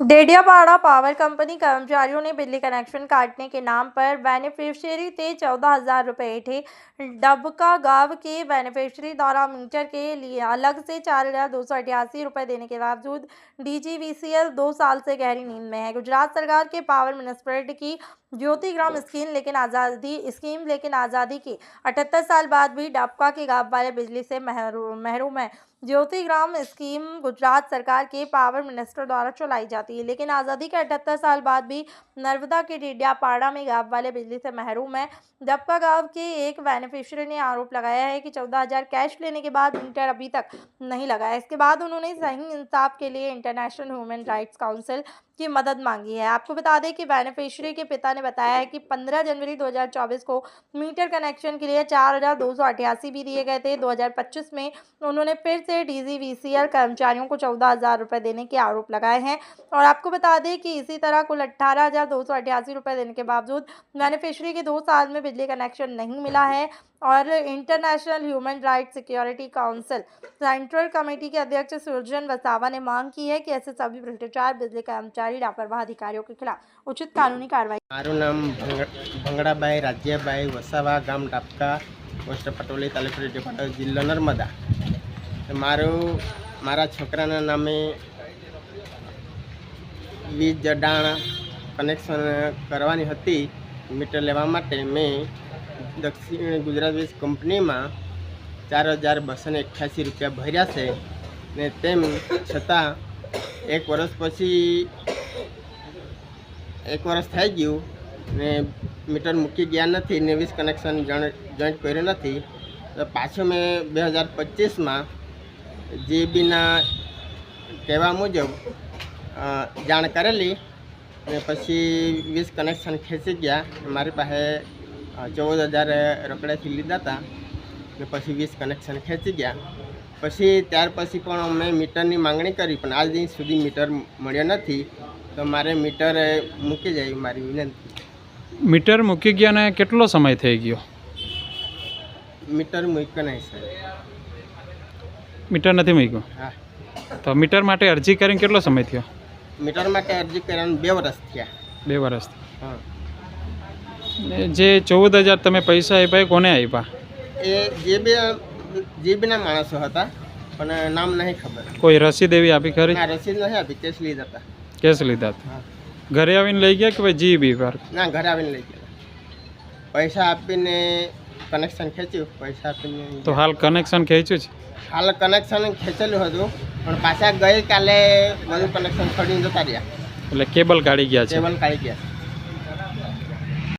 Dediapada power company कर्मचारियों ने बिजली कनेक्शन काटने के नाम पर बेनिफिशियरी से 14,000 रुपये थे। डबका गांव के बेनिफिशियरी द्वारा मीटर के लिए अलग से 4,288 रुपये देने के बावजूद डीजीवीसीएल 2 साल से गहरी नींद में है। गुजरात सरकार के पावर मिनिस्ट्री की ज्योतिग्राम स्कीम लेकिन आज़ादी के 78 साल बाद भी डबका के गांव वाले बिजली से महरूम है। ज्योतिग्राम स्कीम गुजरात सरकार के पावर मिनिस्टर द्वारा चलाई जाती है, लेकिन आज़ादी के 78 साल बाद भी नर्मदा के डेडियापाड़ा में गांव वाले बिजली से महरूम है। डबका गांव के एक बेनिफिशियरी ने आरोप लगाया है कि 14,000 कैश लेने के बाद मीटर अभी तक नहीं लगा है। इसके बाद उन्होंने सही इंसाफ के लिए इंटरनेशनल ह्यूमन राइट्स काउंसिल की मदद मांगी है। आपको बता दें कि बेनिफिशियरी के पिता ने बताया है कि 15 जनवरी 2024 को मीटर कनेक्शन के लिए 4,288 भी दिए गए थे। 2025 में उन्होंने फिर से डीजीवीसीएल कर्मचारियों को 14,000 रुपये देने के आरोप लगाए हैं। और आपको बता दें कि इसी तरह कुल 18,288 रुपये देने के बावजूद बेनिफिशियरी के 2 साल में बिजली कनेक्शन नहीं मिला है। और international human rights security council central committee के अध्यक्ष सुरजन वसावा ने मांग की है कि ऐसे सभी भ्रष्टाचार बिजली कर्मचारी लापरवाह अधिकारियों के खिलाफ उचित कानूनी कार्रवाई। मारू नाम भंगड़ाबाई राज्यबाई वसावा गाम डाबका पोस्ट पटोली तालुको डेडियापाड़ा जिल्लो नर्मदा। मारा छोकराना नामे वीज जडाण कनेक्शन करवानी हती मीटर लेवा माटे मैं दक्षिण गुजरात वीज कंपनी में 4,288 रुपया भर्या है ने तेम छता एक वर्ष पछी 1 वर्ष थई गयुं ने मीटर मूकी गया नहीं ने वीज कनेक्शन जॉइंट कर्युं नहीं। तो पाछो मैं 2025 में जीबीना कहवा मुजब जाण करेली ने पछी वीज कनेक्शन खेंची गया। मारी पासे 14,000 रोकड़ेथी लीधा था ने पछी वीज कनेक्शन खेंची गया। पछी त्यार पछी पण अमे मीटरनी मांगणी करी पण आज दिन सुधी मीटर मळ्यो नथी। तो मारे मीटर मूकी जाय मारी विनंती। मीटर मूकी गया ने केटलो समय थई गयो? मीटर मूक्यो नहीं सर। मीटर नहीं मूक्यो? हाँ। तो मीटर माटे अरजी करीने केटलो समय थयो? मीटर माटे अरजी करीने 2 वर्ष थया। 2 वर्ष? हाँ। ने जे 14,000 तमे पैसा आप्या कोने आप्या? ए जीबीना माणसो हता पण नाम नहीं खबर। कोई रसीद एवी आपी खरी? ना रसीद नहीं आपी, केस लीधा था। केस लीधा था? हाँ। घरे आवीने लई गया कि भाई जीबी पर? ना, घरे आवीने लई गया। पैसा आपीने कनेक्शन खेच्યું। पैसा आपीने तो हाल कनेक्शन खेच्યું છે? हाल कनेक्शन खेचेલું હતું પણ પાછા ગઈ કાલે બધું કનેક્શન છોડીને જતા રહ્યા। એટલે કેબલ કાઢી ગયા છે? કેબલ કાઢી ગયા।